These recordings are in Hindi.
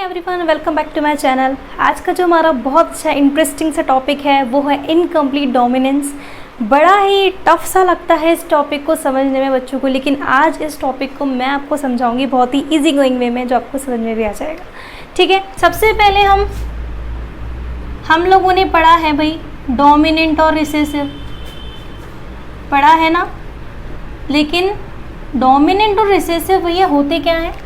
Everyone, welcome back to my channel. आज का जो हमारा बहुत अच्छा इंटरेस्टिंग सा टॉपिक है वो है इनकम्प्लीट डोमिनेंस। बड़ा ही टफ सा लगता है इस टॉपिक को समझने में बच्चों को, लेकिन आज इस टॉपिक को मैं आपको समझाऊंगी बहुत ही इजी गोइंग वे में, जो आपको समझ में भी आ जाएगा। ठीक है, सबसे पहले हम लोगों ने पढ़ा है भाई डोमिनेंट और रिसेसिव, पढ़ा है ना। लेकिन डोमिनेंट और रिसेसिव भैया होते क्या हैं?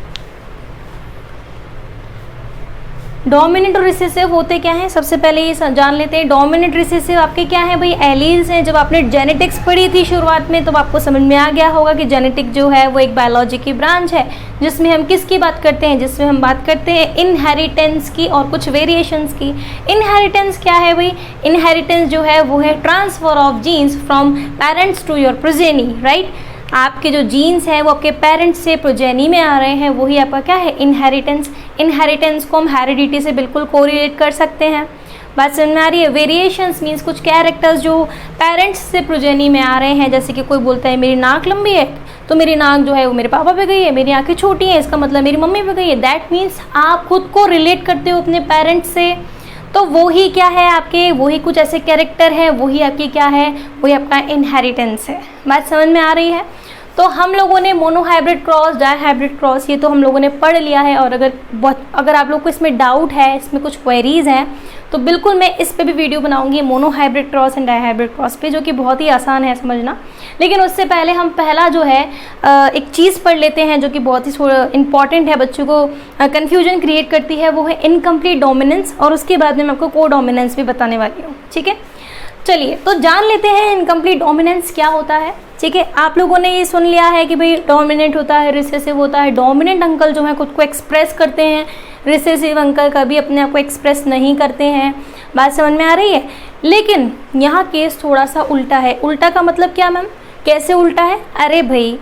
डोमिनेंट और रिसेसिव होते क्या हैं, सबसे पहले ये जान लेते हैं। डोमिनेंट रिसेसिव आपके क्या है भाई? एलील्स हैं। जब आपने जेनेटिक्स पढ़ी थी शुरुआत में, तो आपको समझ में आ गया होगा कि जेनेटिक जो है वो एक बायोलॉजी की ब्रांच है, जिसमें हम किसकी बात करते हैं? जिसमें हम बात करते हैं इनहेरिटेंस की और कुछ वेरिएशंस की। इनहेरिटेंस क्या है भाई? इनहेरिटेंस जो है वो है transfer of genes from parents to your progeny, right. आपके जो जीन्स हैं वो आपके पेरेंट्स से प्रोजेनी में आ रहे हैं, वही आपका क्या है? इनहेरिटेंस। इनहेरिटेंस को हम हेरिडिटी से बिल्कुल कोरिलेट कर सकते हैं। बात समझ में आ रही है? वेरिएशंस मीन्स कुछ कैरेक्टर्स जो पेरेंट्स से प्रोजेनी में आ रहे हैं। जैसे कि कोई बोलता है मेरी नाक लंबी है, तो मेरी नाक जो है वो मेरे पापा पे गई है। मेरी आंखें छोटी हैं, इसका मतलब मेरी मम्मी पे गई है। दैट मीन्स आप खुद को रिलेट करते हो अपने पेरेंट्स से, तो वो ही क्या है आपके, वही कुछ ऐसे कैरेक्टर है, वही आपकी क्या है, वही आपका इनहेरिटेंस है। बात समझ में आ रही है? तो हम लोगों ने मोनोहाइब्रिड क्रॉस, डाईहाइब्रिड क्रॉस, ये तो हम लोगों ने पढ़ लिया है। और अगर आप लोग को इसमें डाउट है, इसमें कुछ क्वेरीज हैं, तो बिल्कुल मैं इस पे भी वीडियो बनाऊंगी monohybrid cross and dihybrid cross पे, जो कि बहुत ही आसान है समझना। लेकिन उससे पहले हम पहला जो है एक चीज़ पढ़ लेते हैं, जो कि बहुत ही इंपॉर्टेंट है, बच्चों को कन्फ्यूजन क्रिएट करती है। वो है इनकम्प्लीट डोमिनेंस, और उसके बाद में मैं आपको को डोमिनेंस भी बताने वाली हूँ। ठीक है, चलिए तो जान लेते हैं इनकम्प्लीट डोमिनेंस क्या होता है। ठीक है, आप लोगों ने ये सुन लिया है कि भाई डोमिनेंट होता है, रिसेसिव होता है। डोमिनेंट अंकल जो है खुद को एक्सप्रेस करते हैं, रिसेसिव अंकल कभी अपने आप को एक्सप्रेस नहीं करते हैं। बात समझ में आ रही है? लेकिन यहाँ केस थोड़ा सा उल्टा है। उल्टा का मतलब क्या मैम? कैसे उल्टा है? अरे भाई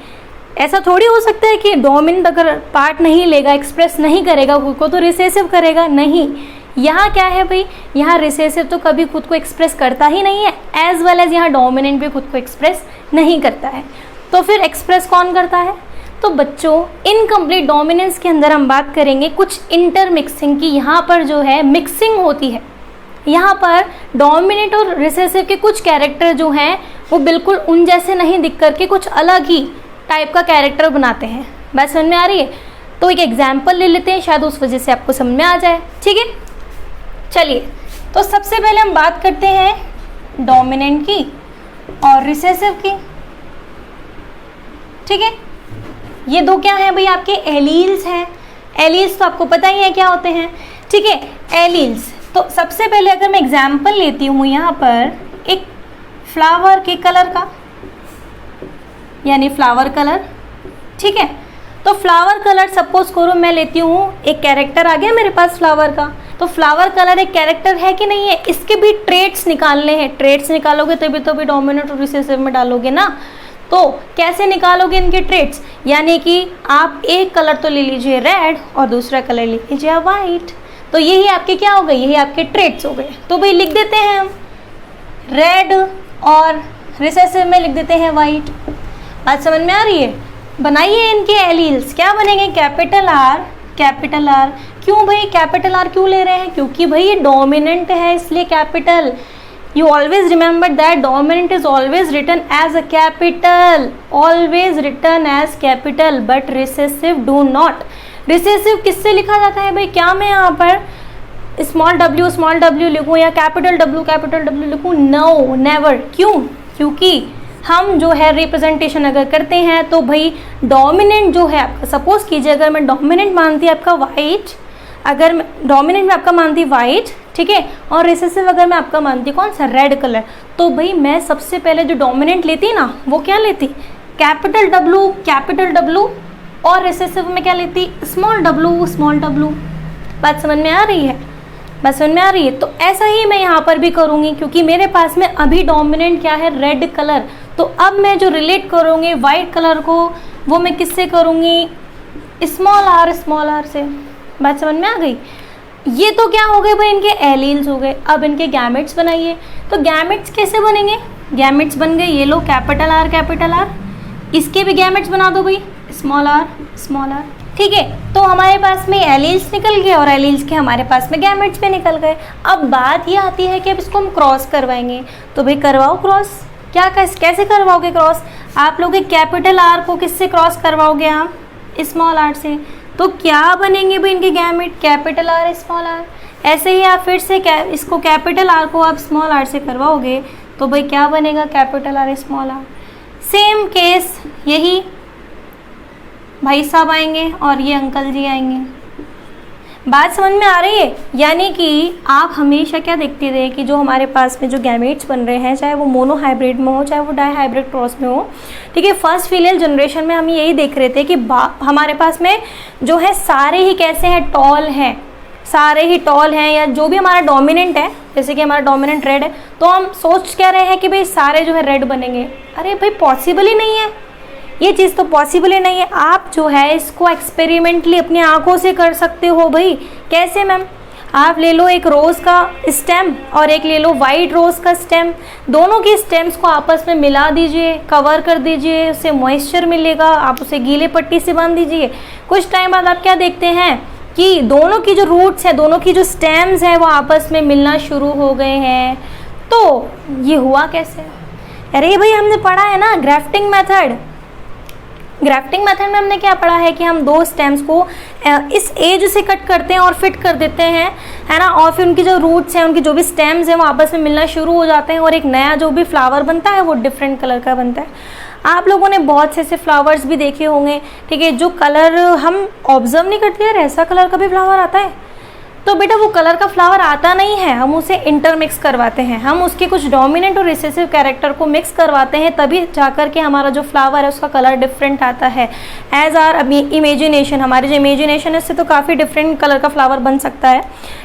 ऐसा थोड़ी हो सकता है कि डोमिनेंट अगर पार्ट नहीं लेगा, एक्सप्रेस नहीं करेगा खुद को, तो रिसेसिव करेगा? नहीं, यहाँ क्या है भाई, यहाँ रिसेसिव तो कभी खुद को एक्सप्रेस करता ही नहीं है, एज वेल एज यहाँ डोमिनेंट भी खुद को एक्सप्रेस नहीं करता है। तो फिर एक्सप्रेस कौन करता है? तो बच्चों इनकम्प्लीट डोमिनेंस के अंदर हम बात करेंगे कुछ इंटरमिक्सिंग की। यहाँ पर जो है मिक्सिंग होती है। यहाँ पर डोमिनेंट और रिसेसिव के कुछ कैरेक्टर जो हैं वो बिल्कुल उन जैसे नहीं दिख करके कुछ अलग ही टाइप का कैरेक्टर बनाते हैं। बात समझ में आ रही है? तो एक एग्जाम्पल ले लेते हैं, शायद उस वजह से आपको समझ में आ जाए। ठीक है, चलिए तो सबसे पहले हम बात करते हैं डोमिनेंट की और रिसेसिव की। ठीक है, ये दो क्या है भाई? आपके एलील्स हैं। एलील्स तो आपको पता ही है क्या होते हैं। ठीक है, एलील्स। तो सबसे पहले अगर मैं एग्जाम्पल लेती हूँ यहाँ पर एक फ्लावर के कलर का, यानी फ्लावर कलर। ठीक है, तो फ्लावर कलर सपोज करो मैं लेती हूँ, एक कैरेक्टर आ गया मेरे पास फ्लावर का। तो फ्लावर कलर एक कैरेक्टर है कि नहीं है? इसके भी ट्रेट्स निकालने हैं। ट्रेट्स निकालोगे तभी तो भी डोमिनेंट और रिसेसिव में डालोगे ना। तो कैसे निकालोगे इनके ट्रेट्स? यानी कि आप एक कलर तो ले लीजिए रेड और दूसरा कलर ले लीजिए वाइट, तो यही आपके क्या हो गए? यही आपके ट्रेट्स हो गए। तो भाई लिख देते हैं हम रेड और रिसेसिव में लिख देते हैं वाइट। बात समझ में आ रही है? बनाइए इनके एलील्स। क्या बनेंगे? Capital R, capital R. क्यों भाई कैपिटल आर क्यों ले रहे हैं? क्योंकि भाई ये डोमिनेंट है, इसलिए capital. You always remember that dominant is always written as a capital, always written as capital, but recessive do not. Recessive किससे लिखा जाता है भाई? क्या मैं यहाँ पर स्मॉल w लिखूँ या कैपिटल W लिखूँ? No, never. क्यों? क्योंकि हम जो है रिप्रेजेंटेशन अगर करते हैं तो भाई डोमिनेंट जो है आपका, सपोज कीजिए अगर मैं डोमिनेंट मानती आपका वाइट, अगर मैं डोमिनेंट में आपका मानती वाइट, ठीक है, और रिसेसिव अगर मैं आपका मानती कौन सा? रेड कलर, तो भाई मैं सबसे पहले जो डोमिनेंट लेती ना वो क्या लेती? कैपिटल W, और रिसेसिव में क्या लेती? Small w। बात समझ में आ रही है? बात समझ में आ रही है? तो ऐसा ही मैं यहाँ पर भी करूँगी, क्योंकि मेरे पास में अभी डोमिनेंट क्या है? Red colour. तो अब मैं जो रिलेट करूँगी वाइट कलर को, वो मैं किससे करूँगी? स्मॉल आर से। बात समझ में आ गई? ये तो क्या हो गए भाई? इनके एलील्स हो गए। अब इनके गैमेट्स बनाइए। तो गैमेट्स कैसे बनेंगे? गैमेट्स बन गए, ये लो कैपिटल आर। इसके भी गैमेट्स बना दो भाई, स्मॉल आर। ठीक है, तो हमारे पास में एलील्स निकल गए और एलील्स के हमारे पास में गैमेट्स भी निकल गए। अब बात ये आती है कि अब इसको हम क्रॉस करवाएंगे, तो भाई करवाओ क्रॉस। कैसे करवाओगे क्रॉस? आप लोग कैपिटल आर को किससे क्रॉस करवाओगे? आप स्मॉल आर से। तो क्या बनेंगे भाई इनके gamete? Capital R small R. ऐसे ही आप फिर से इसको कैपिटल आर को आप स्मॉल आर से करवाओगे तो भाई क्या बनेगा? Capital R small R. Same case यही भाई साहब आएंगे और ये अंकल जी आएंगे। बात समझ में आ रही है? यानी कि आप हमेशा क्या देखते रहे कि जो हमारे पास में जो गैमेट्स बन रहे हैं, चाहे वो मोनो हाइब्रिड में हो चाहे वो डाई हाइब्रिड क्रॉस में हो, ठीक है, फर्स्ट फीलियल जनरेशन में हम यही देख रहे थे कि हमारे पास में जो है सारे ही कैसे हैं? टॉल हैं, सारे ही टॉल हैं, या जो भी हमारा डोमिनेंट है, जैसे कि हमारा डोमिनेंट रेड है, तो हम सोच क्या रहे हैं कि भाई सारे जो है रेड बनेंगे। अरे भाई पॉसिबल ही नहीं है, ये चीज़ तो पॉसिबल ही नहीं है। आप जो है इसको एक्सपेरिमेंटली अपनी आंखों से कर सकते हो भाई। कैसे मैम? आप ले लो एक रोज़ का स्टेम और एक ले लो वाइट रोज़ का स्टेम, दोनों की स्टेम्स को आपस में मिला दीजिए, कवर कर दीजिए, उससे मॉइस्चर मिलेगा, आप उसे गीले पट्टी से बांध दीजिए। कुछ टाइम बाद आप क्या देखते हैं कि दोनों की जो रूट्स हैं, दोनों की जो स्टेम्स हैं वो आपस में मिलना शुरू हो गए हैं। तो ये हुआ कैसे? अरे भाई हमने पढ़ा है ना ग्राफ्टिंग मेथड। ग्राफ्टिंग मेथड में हमने क्या पढ़ा है कि हम दो स्टेम्स को इस एज से कट करते हैं और फिट कर देते हैं, है ना, और फिर उनकी जो रूट्स हैं, उनकी जो भी स्टेम्स हैं वो आपस में मिलना शुरू हो जाते हैं और एक नया जो भी फ्लावर बनता है वो डिफरेंट कलर का बनता है। आप लोगों ने बहुत से ऐसे फ्लावर्स भी देखे होंगे, ठीक है, जो कलर हम ऑब्जर्व नहीं करते यार ऐसा कलर का भी फ्लावर आता है। तो बेटा वो कलर का फ्लावर आता नहीं है, हम उसे इंटरमिक्स करवाते हैं, हम उसके कुछ डोमिनेंट और रिसेसिव कैरेक्टर को मिक्स करवाते हैं, तभी जाकर के हमारा जो फ्लावर है उसका कलर डिफरेंट आता है। एज आर इमेजिनेशन, हमारी जो इमेजिनेशन है उससे तो काफ़ी डिफरेंट कलर का फ्लावर बन सकता है,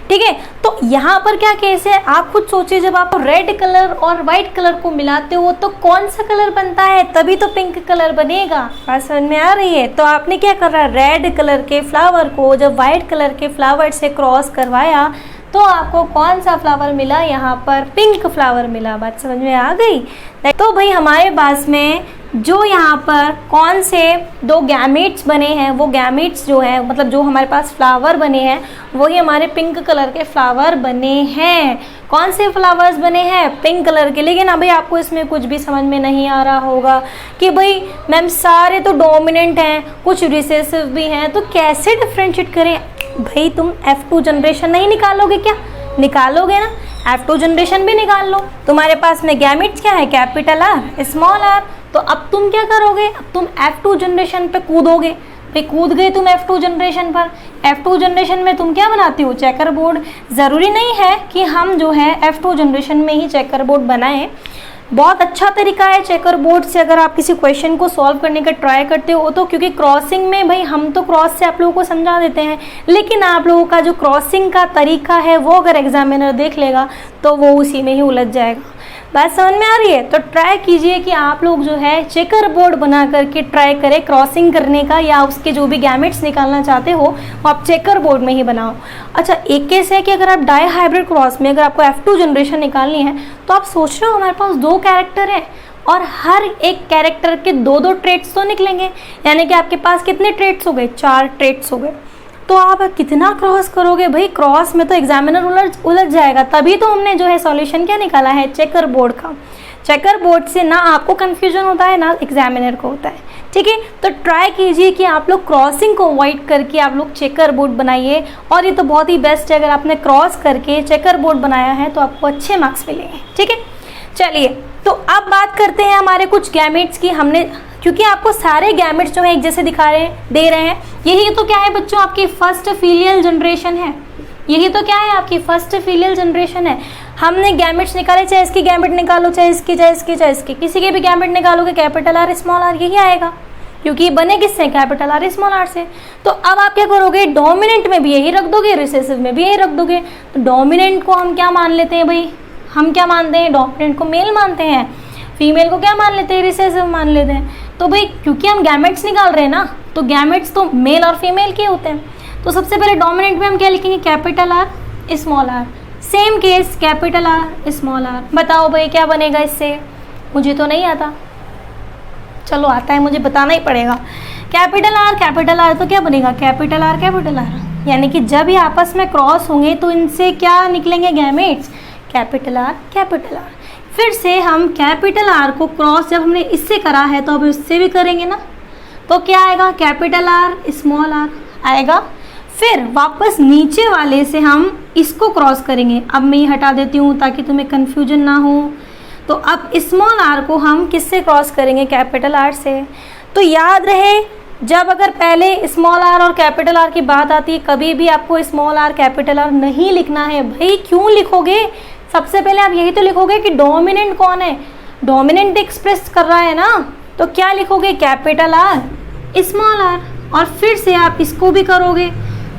ठीक है। तो यहाँ पर क्या केस है, आप खुद सोचिए, जब आप रेड कलर और वाइट कलर को मिलाते हो तो कौन सा कलर बनता है? तभी तो पिंक कलर बनेगा। बात समझ में आ रही है? तो आपने क्या कर रहा है, रेड कलर के फ्लावर को जब वाइट कलर के फ्लावर से क्रॉस करवाया तो आपको कौन सा फ्लावर मिला? यहाँ पर पिंक फ्लावर मिला। बात समझ में आ गई? तो भाई हमारे पास में जो यहाँ पर कौन से दो गैमेट्स बने हैं, वो गैमेट्स जो है मतलब जो हमारे पास फ्लावर बने हैं वही हमारे पिंक कलर के फ्लावर बने हैं। कौन से फ्लावर्स बने हैं? पिंक कलर के। लेकिन अभी आपको इसमें कुछ भी समझ में नहीं आ रहा होगा कि भाई मैम सारे तो डोमिनेंट हैं, कुछ रिसेसिव भी हैं, तो कैसे डिफ्रेंशिएट करें? भाई तुम F2 जनरेशन नहीं निकालोगे क्या? निकालोगे ना, F2 जनरेशन भी निकाल लो। तुम्हारे पास में गैमेट्स क्या है? Capital R small R. तो अब तुम क्या करोगे? अब तुम F2 जनरेशन पे कूदोगे। भाई कूद गए तुम F2 जनरेशन पर। F2 जनरेशन में तुम क्या बनाती हो? Checker board. ज़रूरी नहीं है कि हम जो है F2 जनरेशन में ही चेकर बोर्ड बनाएं। बहुत अच्छा तरीका है चेकर बोर्ड से अगर आप किसी क्वेश्चन को सॉल्व करने का ट्राई करते हो तो, क्योंकि क्रॉसिंग में भाई हम तो क्रॉस से आप लोगों को समझा देते हैं, लेकिन आप लोगों का जो क्रॉसिंग का तरीका है वो अगर एग्जामिनर देख लेगा तो वो उसी में ही उलझ जाएगा। बात समझ में आ रही है? तो ट्राई कीजिए कि आप लोग जो है चेकर बोर्ड बना करके ट्राई करें क्रॉसिंग करने का, या उसके जो भी गैमेट्स निकालना चाहते हो वो आप चेकर बोर्ड में ही बनाओ। अच्छा, एक केस है कि अगर आप डाई हाइब्रिड क्रॉस में अगर आपको F2 जनरेशन निकालनी है तो आप सोच रहे हो हमारे पास दो कैरेक्टर हैं और हर एक कैरेक्टर के दो दो ट्रेट्स तो निकलेंगे, यानी कि आपके पास कितने ट्रेट्स हो गए? 4 ट्रेट्स हो गए। तो आप कितना क्रॉस करोगे भाई? क्रॉस में तो एग्जामिनर उलझ जाएगा। तभी तो हमने जो है सॉल्यूशन क्या निकाला है? चेकर बोर्ड का। चेकर बोर्ड से ना आपको कन्फ्यूजन होता है ना एग्जामिनर को होता है, ठीक है। तो ट्राई कीजिए कि आप लोग क्रॉसिंग को अवॉइड करके आप लोग चेकर बोर्ड बनाइए, और ये तो बहुत ही बेस्ट है, अगर आपने क्रॉस करके चेकर बोर्ड बनाया है तो आपको अच्छे मार्क्स मिलेंगे, ठीक है। चलिए, तो अब बात करते हैं हमारे कुछ गैमेट्स की। हमने क्योंकि आपको सारे गैमेट्स जो है एक जैसे दे रहे हैं, यही तो क्या है बच्चों आपकी फर्स्ट फीलियल जनरेशन है। यही तो क्या है आपकी फर्स्ट फीलियल जनरेशन है। हमने गैमेट्स निकाले, चाहे इसकी गैमेट निकालो, चाहे इसकी, चाहे इसकी, चाहे इसकी, किसी के भी गैमेट निकालोगे कैपिटल आर स्मॉल आर यही आएगा, क्योंकि बने किससे? कैपिटल आर स्मॉल आर से। तो अब आप क्या करोगे? डोमिनेंट में भी यही रख दोगे, रिसेसिव में भी यही रख दोगे। तो डोमिनेंट को हम क्या मान लेते हैं भाई? हम क्या मानते हैं? डोमिनेंट को मेल मानते हैं, फीमेल को क्या मान लेते हैं? रिसेसिव मान लेते हैं। तो भाई क्योंकि हम गैमेट्स निकाल रहे हैं ना, तो गैमेट्स तो मेल और फीमेल के होते हैं। तो सबसे पहले डोमिनेंट में हम क्या लिखेंगे? Capital R small R. Same case capital R small R. बताओ भाई क्या बनेगा इससे? मुझे तो नहीं आता, चलो आता है, मुझे बताना ही पड़ेगा। कैपिटल आर तो क्या बनेगा, कैपिटल आर, यानी कि जब ये आपस में क्रॉस होंगे तो इनसे क्या निकलेंगे गैमेट्स, कैपिटल आर। फिर से हम कैपिटल आर को क्रॉस जब हमने इससे करा है तो अब इससे भी करेंगे ना, तो क्या आएगा, कैपिटल आर स्मॉल आर आएगा। फिर वापस नीचे वाले से हम इसको क्रॉस करेंगे। अब मैं ये हटा देती हूँ ताकि तुम्हें कन्फ्यूजन ना हो। तो अब स्मॉल आर को हम किससे क्रॉस करेंगे, कैपिटल आर से। तो याद रहे, जब अगर पहले स्मॉल आर और कैपिटल आर की बात आती है, कभी भी आपको स्मॉल आर कैपिटल आर नहीं लिखना है। भाई क्यों लिखोगे, सबसे पहले आप यही तो लिखोगे कि डोमिनेंट कौन है, डोमिनेंट एक्सप्रेस कर रहा है ना, तो क्या लिखोगे, कैपिटल आर स्मॉल आर। और फिर से आप इसको भी करोगे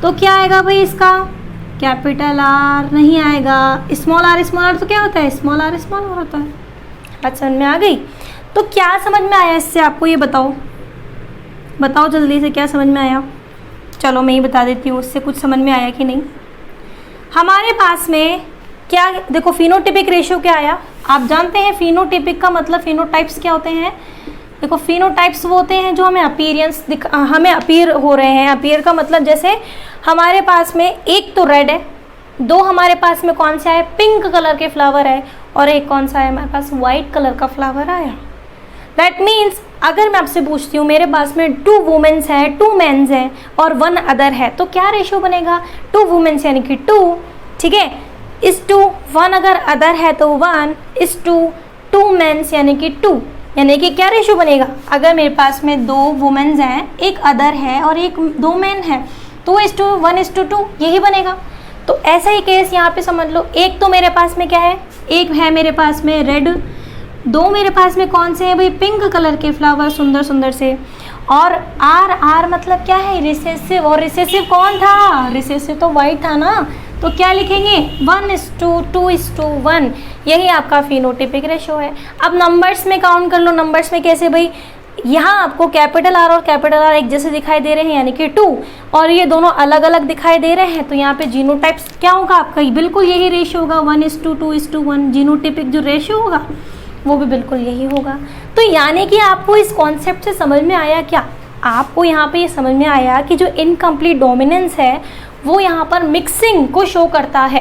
तो क्या आएगा भाई, इसका कैपिटल आर नहीं आएगा, स्मॉल आर तो क्या होता है, स्मॉल आर होता है। बात समझ में आ गई। तो क्या समझ में आया इससे आपको, ये बताओ जल्दी से, क्या समझ में आया। चलो मैं ही बता देती हूँ उससे कुछ समझ में आया कि नहीं। हमारे पास में क्या, देखो फिनोटिपिक रेशियो क्या आया, आप जानते हैं फिनोटिपिक का मतलब, फिनोटाइप्स क्या होते हैं। देखो फिनोटाइप्स वो होते हैं जो हमें अपीयरेंस हमें अपीयर हो रहे हैं। अपीयर का मतलब जैसे हमारे पास में एक तो रेड है, दो हमारे पास में कौन सा है, पिंक कलर के फ्लावर है, और एक कौन सा है हमारे पास, वाइट कलर का फ्लावर आया। दैट मीन्स अगर मैं आपसे पूछती हूँ मेरे पास में 2 वुमेन्स हैं, 2 मेन्स हैं और 1 अदर है, तो क्या रेशियो बनेगा, 2 वुमेन्स यानी कि 2, ठीक है, इस 2, 1 अगर अदर है तो 1 इस 2 मेन्स यानी कि 2, यानी कि क्या रेशियो बनेगा, अगर मेरे पास में 2 वुमेन्स हैं, एक अदर है और 2 मेन है, 2:1 1:2 यही बनेगा। तो ऐसा ही केस यहाँ पे समझ लो, एक तो मेरे पास में क्या है, एक है मेरे पास में रेड, 2 मेरे पास में कौन से हैं भाई, पिंक कलर के फ्लावर सुंदर सुंदर से, और आर मतलब क्या है, रिसेसिव, और रिसेसिव कौन था, रिसेसिव तो वाइट था ना, तो क्या लिखेंगे 1:2:1, यही आपका फिनोटिपिक रेशियो है। अब नंबर्स में काउंट कर लो, नंबर्स में कैसे भाई, यहाँ आपको कैपिटल आर और कैपिटल आर एक जैसे दिखाई दे रहे हैं यानी कि 2, और ये दोनों अलग अलग दिखाई दे रहे हैं, तो यहाँ पे जीनोटाइप्स क्या होगा आपका, बिल्कुल यही रेशियो होगा, 1:2:1। जीनोटिपिक जो रेशियो होगा वो भी बिल्कुल यही होगा। तो यानी कि आपको इस कॉन्सेप्ट से समझ में आया क्या, आपको यहाँ पे ये समझ में आया कि जो इनकम्प्लीट डोमिनेंस है वो यहाँ पर मिक्सिंग को शो करता है।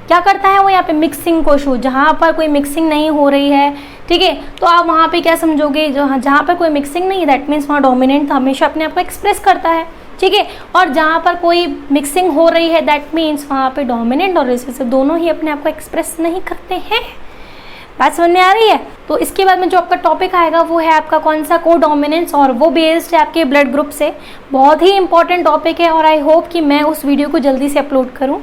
क्या करता है वो, यहाँ पे मिक्सिंग को शो, जहाँ पर कोई मिक्सिंग नहीं हो रही है, ठीक है, तो आप वहाँ पे क्या समझोगे, जहाँ पर कोई मिक्सिंग नहीं है दैट मीन्स वहाँ डोमिनेंट हमेशा अपने आप को एक्सप्रेस करता है, ठीक है, और जहाँ पर कोई मिक्सिंग हो रही है दैट मीन्स वहाँ पे डोमिनेंट और रिसेसिव दोनों ही अपने आप को एक्सप्रेस नहीं करते हैं। बात समझ में आ रही है। तो इसके बाद में जो आपका टॉपिक आएगा वो है आपका कौन सा, को डोमिनेंस, और वो बेस्ड है आपके ब्लड ग्रुप से। बहुत ही इंपॉर्टेंट टॉपिक है और आई होप कि मैं उस वीडियो को जल्दी से अपलोड करूं।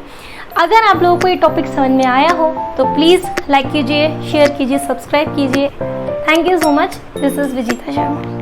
अगर आप लोगों को ये टॉपिक समझ में आया हो तो प्लीज़ लाइक कीजिए, शेयर कीजिए, सब्सक्राइब कीजिए। Thank you so much. This is Vijita Sharma.